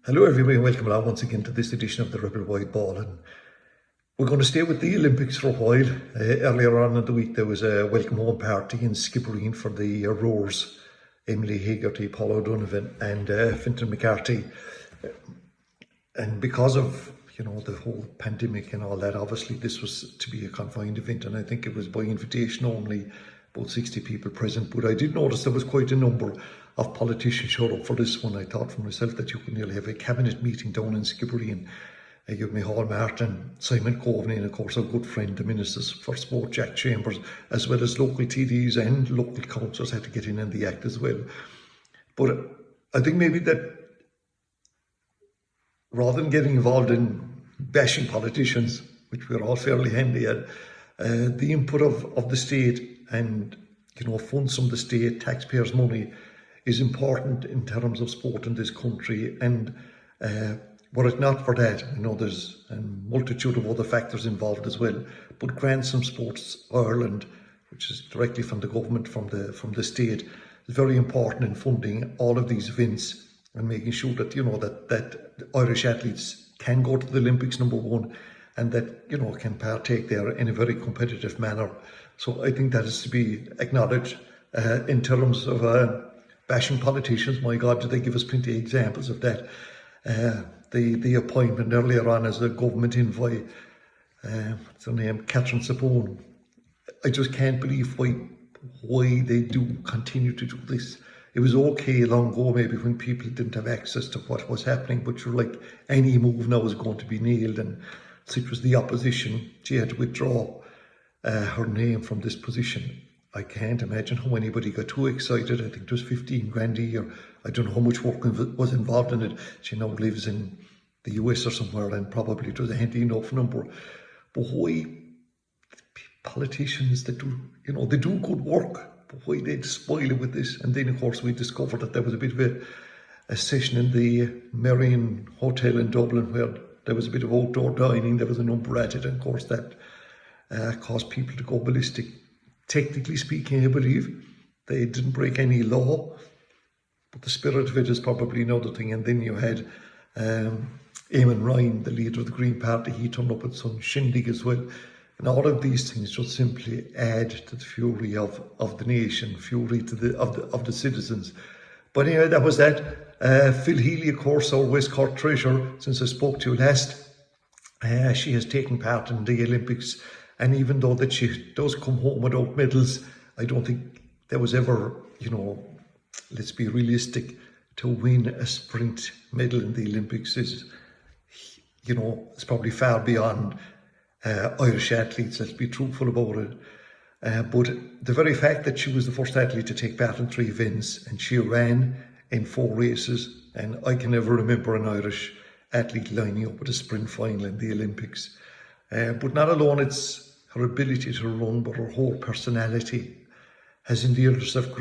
Hello everybody and welcome along once again to this edition of the Rebel Wide Ball, and we're going to stay with the Olympics for a while. Earlier on in the week there was a welcome home party in Skibbereen for the rowers, Emily Hegarty, Paul O'Donovan and Fintan McCarthy, and because of the whole pandemic and all that, obviously this was to be a confined event, and I think it was by invitation only, about 60 people present. But I did notice there was quite a number of politicians showed up for this one. I thought for myself that you could nearly have a cabinet meeting down in Skibbereen. You have Micheál Martin, Simon Coveney, and of course our good friend the Ministers for Sport, Jack Chambers, as well as local TDs and local councillors had to get in the act as well. But I think maybe that rather than getting involved in bashing politicians, which we're all fairly handy at, the input of the state and funds from the state, taxpayers' money, is important in terms of sport in this country. And were it not for that, there's a multitude of other factors involved as well. But Grandson Sports Ireland, which is directly from the government, from the state, is very important in funding all of these events and making sure that that Irish athletes can go to the Olympics, number one, and that can partake there in a very competitive manner. So I think that is to be acknowledged. In terms of bashing politicians, my God, did they give us plenty of examples of that. The appointment earlier on as a government envoy, what's her name, Catherine Sapone. I just can't believe why they do continue to do this. It was okay long ago, maybe when people didn't have access to what was happening, but you're like, any move now is going to be nailed, and so it was the opposition. She had to withdraw her name from this position. I can't imagine how anybody got too excited. I think it was 15 grand a year. I don't know how much work was involved in it. She now lives in the US or somewhere, and probably it was a handy enough number. But why politicians that do, they do good work, but why they'd spoil it with this? And then of course we discovered that there was a bit of a session in the Marion Hotel in Dublin where there was a bit of outdoor dining. There was a number at it, and of course that caused people to go ballistic. Technically speaking, I believe they didn't break any law, but the spirit of it is probably another thing. And then you had Eamon Ryan, the leader of the Green Party, he turned up at some shindig as well. And all of these things just simply add to the fury of the nation, fury to the citizens. But anyway, that was that. Phil Healy, of course, our West Cork treasurer, since I spoke to you last, she has taken part in the Olympics. And even though that she does come home without medals, I don't think there was ever, let's be realistic, to win a sprint medal in the Olympics is, it's probably far beyond Irish athletes, let's be truthful about it. But the very fact that she was the first athlete to take part in 3 events, and she ran in 4 races, and I can never remember an Irish athlete lining up with a sprint final in the Olympics. But not alone it's her ability to run, but her whole personality has endeared herself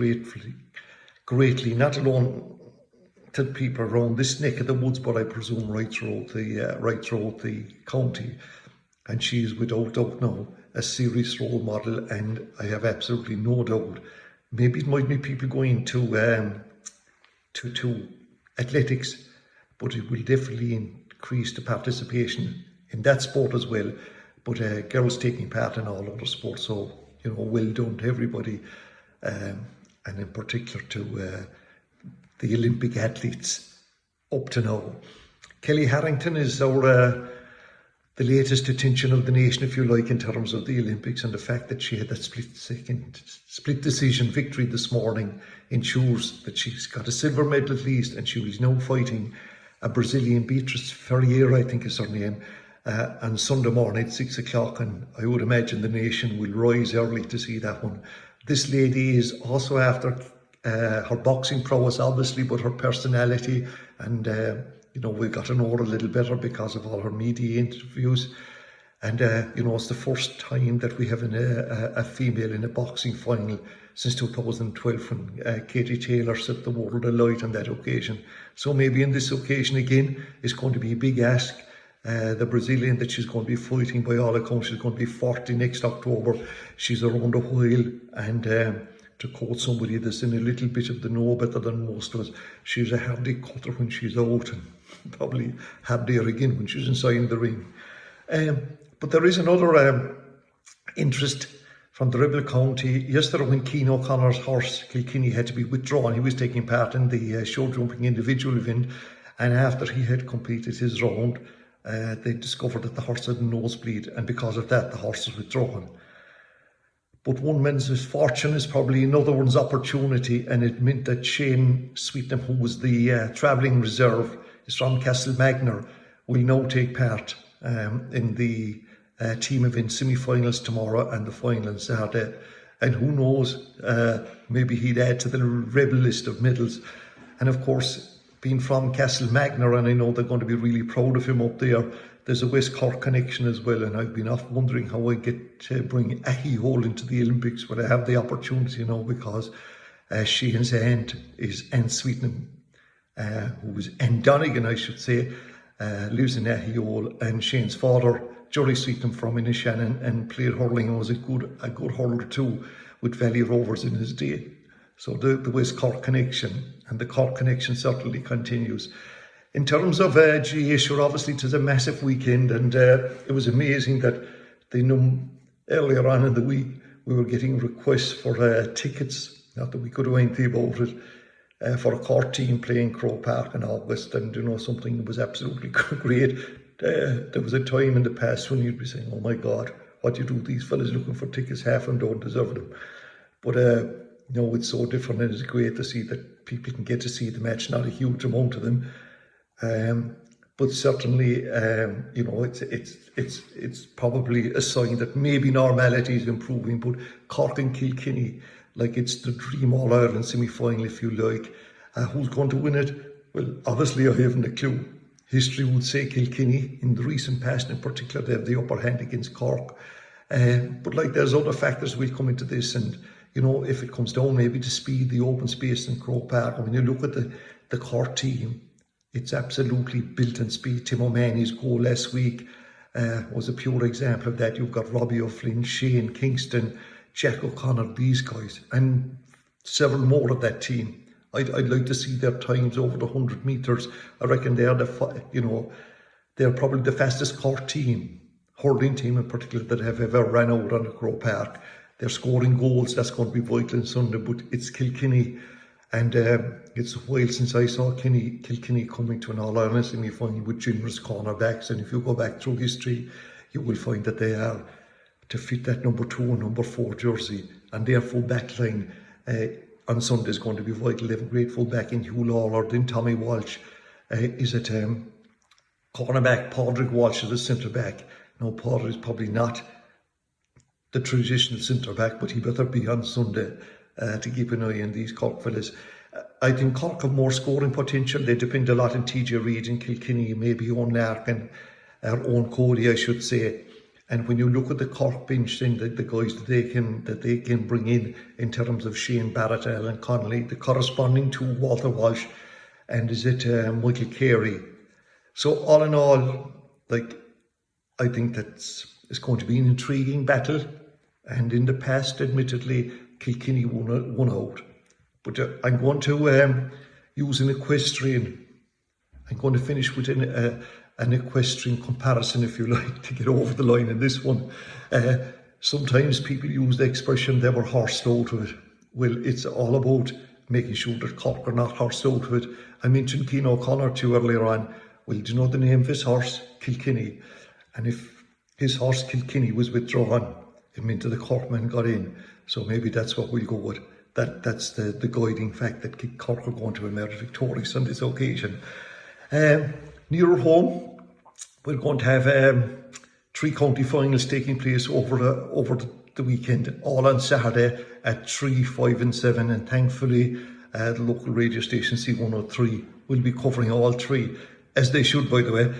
greatly, not alone to the people around this neck of the woods, but I presume right throughout the county. And she is without doubt now a serious role model, and I have absolutely no doubt, maybe it might be people going to athletics, but it will definitely increase the participation in that sport as well. But girls taking part in all other sports, so well done to everybody, and in particular to the Olympic athletes up to now. Kelly Harrington is the latest attention of the nation, if you like, in terms of the Olympics, and the fact that she had that split decision victory this morning ensures that she's got a silver medal at least, and she was now fighting a Brazilian, Beatriz Ferreira, I think is her name, on Sunday morning at 6 o'clock, and I would imagine the nation will rise early to see that one. This lady is also after her boxing prowess, obviously, but her personality, and we've got to know her a little better because of all her media interviews. And it's the first time that we have a female in a boxing final since 2012, when Katie Taylor set the world alight on that occasion. So maybe in this occasion again, it's going to be a big ask. The Brazilian that she's going to be fighting, by all accounts, she's going to be 40 next October. She's around a while, and to quote somebody that's in a little bit of the know better than most of us, she's a hardy cutter when she's out. And probably have there again when she's inside the ring. But there is another interest from the Rebel County. Yesterday when Cian O'Connor's horse Kilkenny had to be withdrawn, he was taking part in the show jumping individual event, and after he had completed his round, they discovered that the horse had a nosebleed, and because of that the horse was withdrawn. But one man's misfortune is probably another one's opportunity, and it meant that Shane Sweetnam, who was the travelling reserve, is from Castlemagner, will now take part in the team event semi-finals tomorrow and the final on Saturday. And who knows, maybe he'd add to the Rebel list of medals. And of course, being from Castlemagner, and I know they're going to be really proud of him up there, there's a West Cork connection as well, and I've been off wondering how I get to bring Ahi Hole into the Olympics when I have the opportunity, because Shane's aunt is Anne Sweetnam, who is Anne Donegan, I should say, lives in Ahi Hole, and Shane's father, Johnny Sweetnam from Inishannon, and played hurling and was a good hurler too, with Valley Rovers in his day. So the West Cork connection, and the Cork connection certainly continues. In terms of GA, sure, obviously it was a massive weekend, and it was amazing that earlier on in the week we were getting requests for tickets, not that we could do anything about it, for a Cork team playing Croke Park in August, and something that was absolutely great. There was a time in the past when you'd be saying, oh my God, what do you do? These fellas looking for tickets, half of them don't deserve them. But it's so different, and it's great to see that people can get to see the match, not a huge amount of them. But certainly, it's probably a sign that maybe normality is improving. But Cork and Kilkenny, like it's the dream All-Ireland semi-final, if you like. Who's going to win it? Well, obviously I haven't a clue. History would say Kilkenny, in the recent past in particular, they have the upper hand against Cork. But there's other factors will come into this, and if it comes down maybe to speed, the open space in Croke Park. And when you look at the Cork team, it's absolutely built in speed. Tim O'Mahony's goal last week was a pure example of that. You've got Robbie O'Flynn, Shane Kingston, Jack O'Connor, these guys, and several more of that team. I'd like to see their times over the 100 metres. I reckon they're they're probably the fastest Cork team, hurling team in particular, that have ever ran out on the Croke Park. They're scoring goals. That's going to be vital on Sunday. But it's Kilkenny, and it's a while since I saw Kilkenny coming to an All-Ireland semi-final with generous cornerbacks. And if you go back through history, you will find that they are to fit that number 2 and number 4 jersey, and their full back line on Sunday is going to be vital. They have a great full back in Hugh Lawler. Then Tommy Walsh is at cornerback. Padraig Walsh is a centre back. Now Padraig is probably not the traditional centre back, but he better be on Sunday to keep an eye on these Cork fellas. I think Cork have more scoring potential. They depend a lot on TJ Reid and Kilkenny, maybe Owen Larkin, or Owen Cody, I should say. And when you look at the Cork bench, then the guys that they can bring in terms of Shane Barrett, Alan Connolly, the corresponding to Walter Walsh, and is it Michael Carey. So all in all, I think it's going to be an intriguing battle. And in the past, admittedly, Kilkenny won out. But I'm going to use an equestrian. I'm going to finish with an equestrian comparison, if you like, to get over the line in this one. Sometimes people use the expression they were horsed out of it. Well, it's all about making sure that Cork are not horsed out of it. I mentioned Cian O'Connor to you earlier on. Well, do you know the name of his horse? Kilkenny. And if his horse Kilkenny was withdrawn, it meant that the Corkman got in. So maybe that's what we'll go with. That's the guiding fact that Cork are going to emerge victorious on this occasion. Nearer home, we're going to have 3 county finals taking place over the weekend, all on Saturday at 3, 5 and 7, and thankfully the local radio station C103 will be covering all 3, as they should, by the way,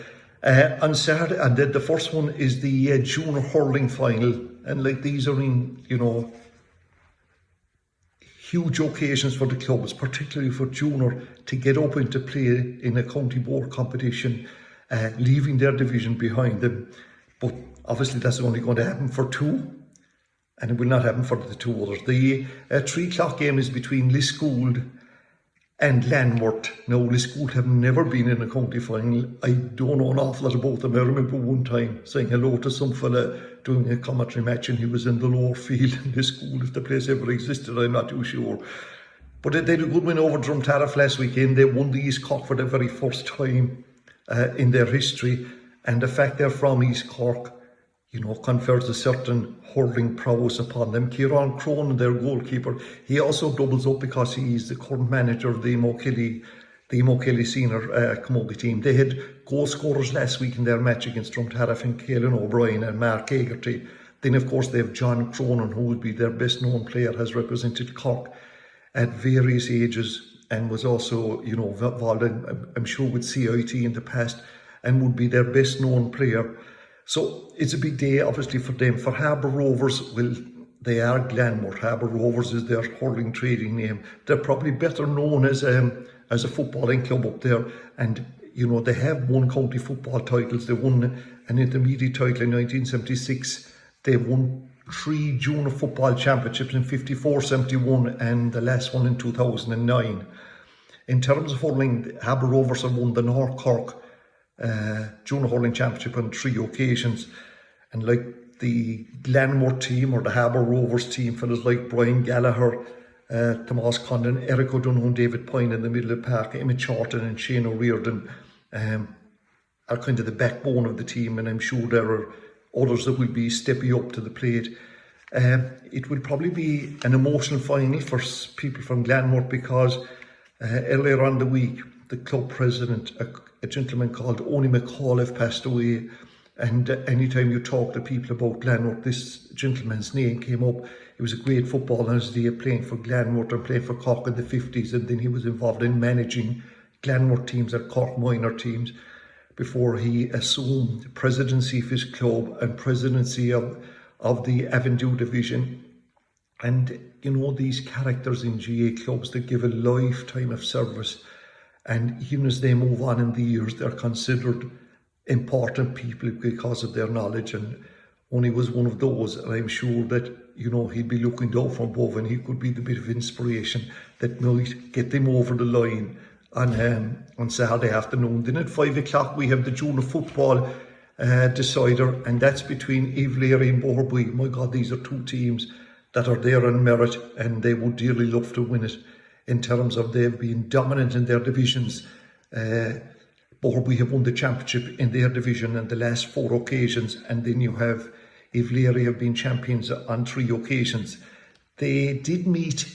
on Saturday. And then the first one is the Juno Hurling final, and these are in huge occasions for the clubs, particularly for Juno, to get up and to play in a county board competition, leaving their division behind them. But obviously that's only going to happen for 2, and it will not happen for the 2 others. The 3 o'clock game is between Lisgould and Glenmort. Now, Liscool have never been in a county final. I don't know an awful lot about them. I remember one time saying hello to some fella doing a commentary match, and he was in the lower field in Liscool. If the place ever existed, I'm not too sure. But they had a good win over Drumtariff last weekend. They won the East Cork for the very first time in their history. And the fact they're from East Cork, confers a certain hurling prowess upon them. Kieran Cronin, their goalkeeper, he also doubles up because he's the current manager of the Mo Kelly senior Camogie team. They had goal scorers last week in their match against Drumtariff, and Caelan O'Brien and Mark Egerty. Then, of course, they have John Cronin, who would be their best known player, has represented Cork at various ages and was also, involved in, I'm sure, with CIT in the past, and would be their best known player. So it's a big day, obviously, for them. For Harbour Rovers, well, they are Glenmort. Harbour Rovers is their hurling trading name. They're probably better known as a footballing club up there. And, they have won county football titles. They won an intermediate title in 1976. They've won 3 Juno football championships in 54, 71, and the last one in 2009. In terms of hurling, Harbour Rovers have won the North Cork Juno Hurling Championship on 3 occasions, and like the Glenmort team or the Harbour Rovers team, fellas like Brian Gallagher, Tomas Condon, Eric O'Donoghue, David Pine in the middle of the park, Emmett Shorten and Shane O'Riordan are kind of the backbone of the team, and I'm sure there are others that will be stepping up to the plate. It will probably be an emotional final for people from Glenmort because earlier on the week, the club president, a gentleman called Oni McAuliffe, passed away. And anytime you talk to people about Glenmort, this gentleman's name came up. He was a great footballer as he playing for Glenmort and playing for Cork in the 50s. And then he was involved in managing Glenmort teams and Cork minor teams before he assumed the presidency of his club and presidency of the Avondale division. And, these characters in GA clubs that give a lifetime of service. And even as they move on in the years, they're considered important people because of their knowledge. And Oni was one of those. And I'm sure that, he'd be looking down from above and he could be the bit of inspiration that might get them over the line on Saturday afternoon. Then at 5 o'clock, we have the Juno football decider, and that's between Ivleary and Boherbue. My God, these are 2 teams that are there on merit, and they would dearly love to win it. In terms of they've been dominant in their divisions. Boherbue have won the championship in their division on the last 4 occasions, and then you have Ivleary have been champions on 3 occasions. They did meet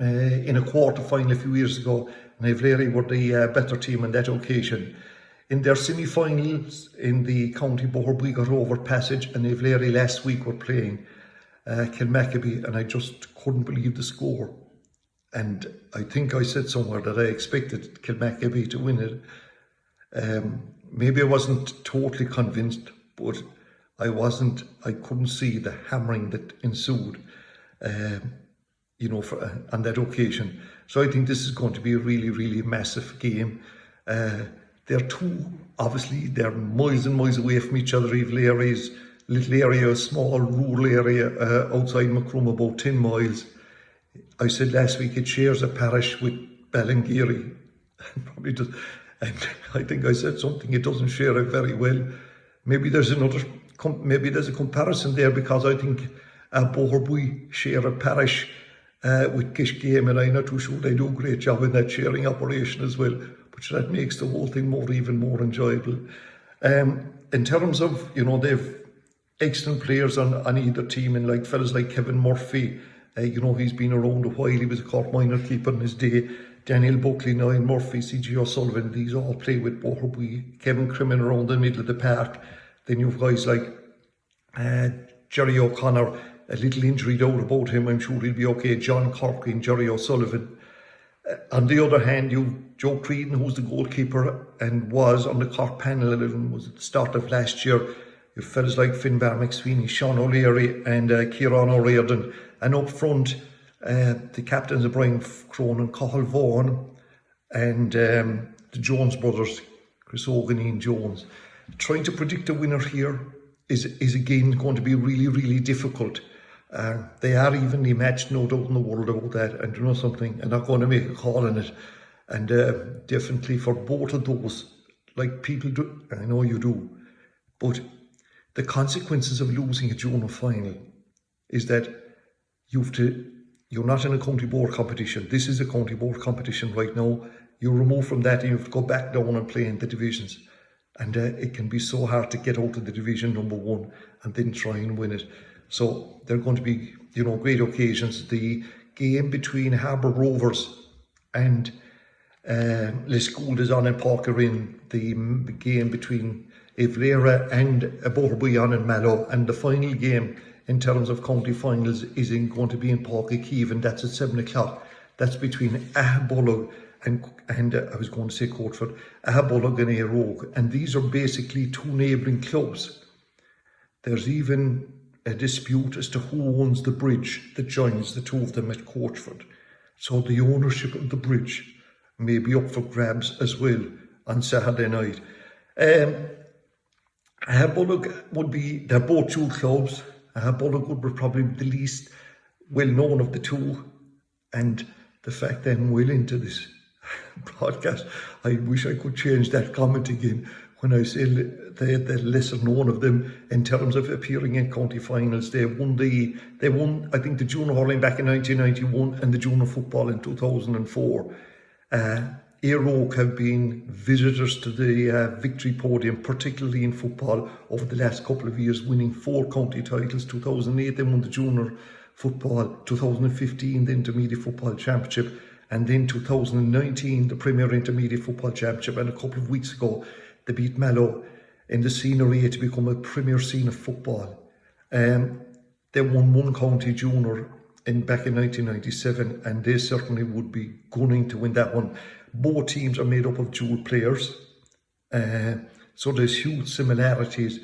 in a quarter-final a few years ago, and Ivleary were the better team on that occasion. In their semi-finals in the county, Boherbue got over passage, and Ivleary last week were playing Kilmackeby, and I just couldn't believe the score. And I think I said somewhere that I expected Kilmackeby to win it. Maybe I wasn't totally convinced, but I couldn't see the hammering that ensued, on that occasion. So I think this is going to be a really, really massive game. They're 2, obviously, they're miles and miles away from each other. Ivleary's little area, a small rural area outside Macroom, about 10 miles. I said last week it shares a parish with Ballingeary. Probably does. And I think I said something, it doesn't share it very well. Maybe there's a comparison there, because I think Boherbue share a parish with Kishgame, and I'm not too sure they do a great job in that sharing operation as well. But that makes the whole thing even more enjoyable. In terms of, they've excellent players on either team, and like fellas like Kevin Murphy, he's been around a while. He was a Cork minor keeper in his day. Daniel Buckley, Niall Murphy, C.G. O'Sullivan, these all play with Boherbue. Kevin Crimmin around the middle of the park. Then you've guys like Jerry O'Connor, a little injury doubt about him. I'm sure he'll be okay. John Corky and Jerry O'Sullivan. On the other hand, you've Joe Creedon, who's the goalkeeper and was on the Cork panel and was at the start of last year. You've fellas like Finbar McSweeney, Sean O'Leary and Kieran O'Riordan. And up front, the captains are Brian Cronin, Cathal Vaughan, and the Jones brothers, Chris Hogan and Ian Jones. Trying to predict a winner here is again going to be really, really difficult. They are evenly matched, no doubt in the world about that. And you know something, I'm not going to make a call on it. And definitely for both of those, like people do, I know you do, but the consequences of losing a Juno final is that you're not in a county board competition. This is a county board competition right now. You're removed from that and you have to go back down and play in the divisions. And it can be so hard to get out of the division number one and then try and win it. So there are going to be, great occasions. The game between Harbour Rovers and Les Gould is on in Porkerin. The game between Evrera and Boherbury on in Mallow. And the final game in terms of county finals is going to be in Páirc Uí Chaoimh, and that's at 7 o'clock. That's between Ahabolog and I was going to say Courtford, Ahabolog and Éire Óg. And these are basically two neighbouring clubs. There's even a dispute as to who owns the bridge that joins the two of them at Courtford. So the ownership of the bridge may be up for grabs as well on Saturday night. Ahabolog would be, they're both two clubs. Ahabolog would be probably the least well known of the two. And the fact that I'm well into this broadcast, I wish I could change that comment again when I say the lesser known of them in terms of appearing in county finals. They won I think the Juno Hurling back in 1991 and the Juno football in 2004. Éire Óg have been visitors to the victory podium, particularly in football, over the last couple of years, winning 4 county titles. 2008 they won the junior football, 2015 the intermediate football championship, and then 2019 the Premier Intermediate Football Championship, and a couple of weeks ago they beat Mallow in the Senior A to become a Premier Scene of football. They won 1 county junior back in 1997, and they certainly would be gunning to win that one. Both teams are made up of dual players, so there's huge similarities,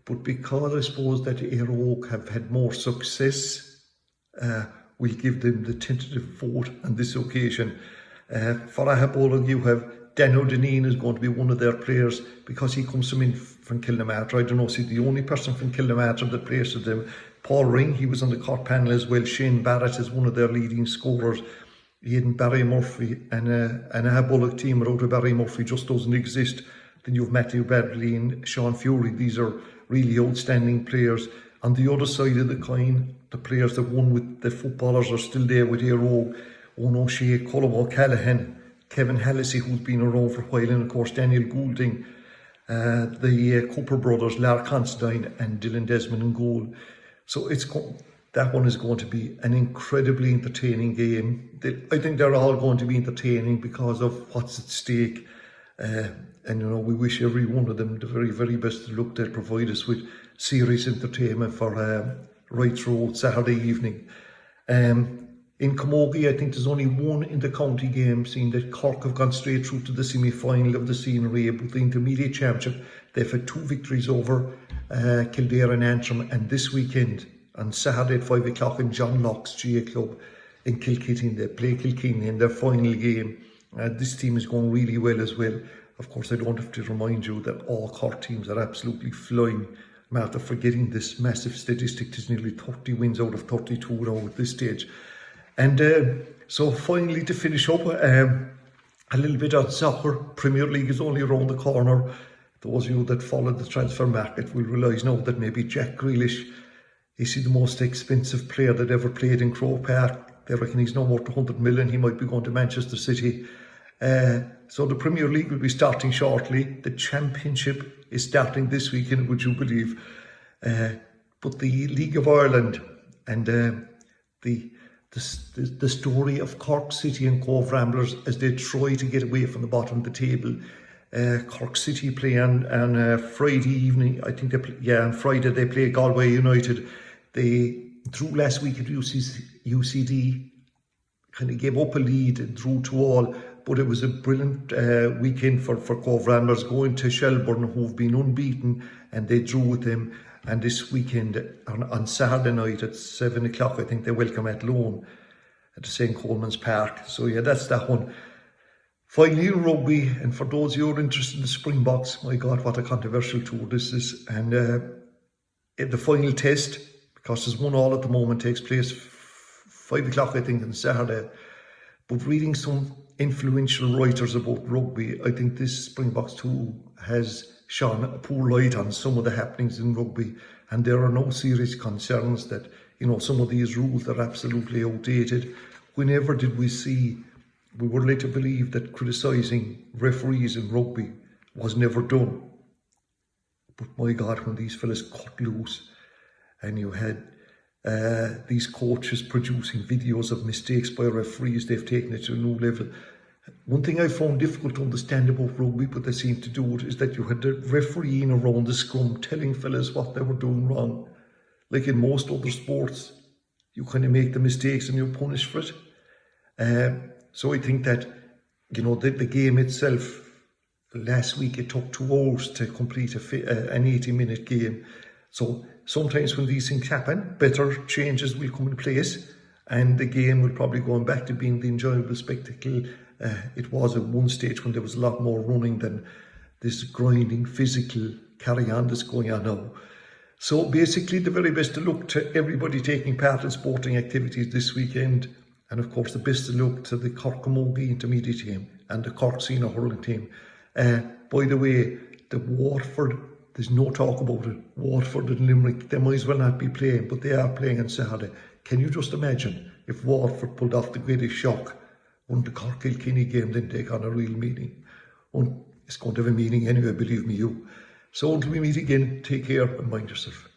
but because I suppose that Éire Óg have had more success, we'll give them the tentative vote on this occasion. For Ahabolog, you have Dan O'Deneen is going to be one of their players because he comes from Kilnamartyr. I don't know, see, the only person from Kilnamartyr that plays with them. Paul Ring, he was on the Cork panel as well. Shane Barrett is one of their leading scorers. Aidan Barry Murphy, and an Ahabolog team without a Barry Murphy just doesn't exist. Then you have Matthew Bradley and Sean Fury. These are really outstanding players. On the other side of the coin, the players that won with the footballers are still there with Éire Óg. Owen O'Shea, Colm O'Callaghan, Kevin Hallisey, who's been around for a while, and of course Daniel Goulding, the Cooper brothers, Lar Considine and Dylan Desmond in goal. So that one is going to be an incredibly entertaining game. I think they're all going to be entertaining because of what's at stake. And we wish every one of them the very, very best of luck. They'll provide us with serious entertainment for right through Saturday evening. In Camogie, I think there's only one in the county game, seeing that Cork have gone straight through to the semi-final of the Senior A, but the intermediate championship, they've had 2 victories over Kildare and Antrim, and this weekend on Saturday at 5 o'clock in John Locke's GA Club in Kilkenny, they play Kilkenny in their final game. This team is going really well as well. Of course, I don't have to remind you that all Cork teams are absolutely flying. I'm after forgetting this massive statistic. There's nearly 30 wins out of 32 now at this stage. And so finally, to finish up, a little bit on soccer. Premier League is only around the corner. Those of you that follow the transfer market will realise now that maybe Jack Grealish is the most expensive player that ever played in Croke Park. They reckon he's now worth 100 million. He might be going to Manchester City. So the Premier League will be starting shortly. The Championship is starting this weekend, would you believe? But the League of Ireland and the story of Cork City and Cove Ramblers as they try to get away from the bottom of the table. Cork City play on Friday evening. I think on Friday they play Galway United. They drew last week at UCD, kind of gave up a lead and drew 2-2, but it was a brilliant weekend for Cove Ramblers, going to Shelbourne, who've been unbeaten, and they drew with them. And this weekend, on Saturday night at 7 o'clock, I think they welcome Athlone at the St. Coleman's Park. So yeah, that's that one. Finally, rugby, and for those of you who are interested in the Springboks, my God, what a controversial tour this is. And the final test, because there's 1-1 at the moment, takes place 5 o'clock, I think, on Saturday. But reading some influential writers about rugby, I think this Springboks 2 has shone a poor light on some of the happenings in rugby, and there are no serious concerns that, some of these rules are absolutely outdated. Whenever did we were led to believe that criticising referees in rugby was never done. But my God, when these fellas cut loose, and you had these coaches producing videos of mistakes by referees, they've taken it to a new level. One thing I found difficult to understand about rugby, but they seem to do it, is that you had the refereeing around the scrum telling fellas what they were doing wrong. Like in most other sports, you kind of make the mistakes and you're punished for it. So I think that, the game itself, last week it took 2 hours to complete an 80-minute game. So sometimes when these things happen, better changes will come in place, and the game will probably go back to being the enjoyable spectacle it was at one stage, when there was a lot more running than this grinding physical carry-on that's going on now. So basically, the very best of luck to everybody taking part in sporting activities this weekend, and of course the best of luck to the Cork Camogie intermediate team and the Cork senior hurling team. By the way, the Waterford, there's no talk about it. Waterford and Limerick, they might as well not be playing, but they are playing on Saturday. Can you just imagine if Waterford pulled off the greatest shock, won the Cork Kilkenny game, then take on a real meeting? It's going to have a meaning anyway, believe me you. So until we meet again, take care and mind yourself.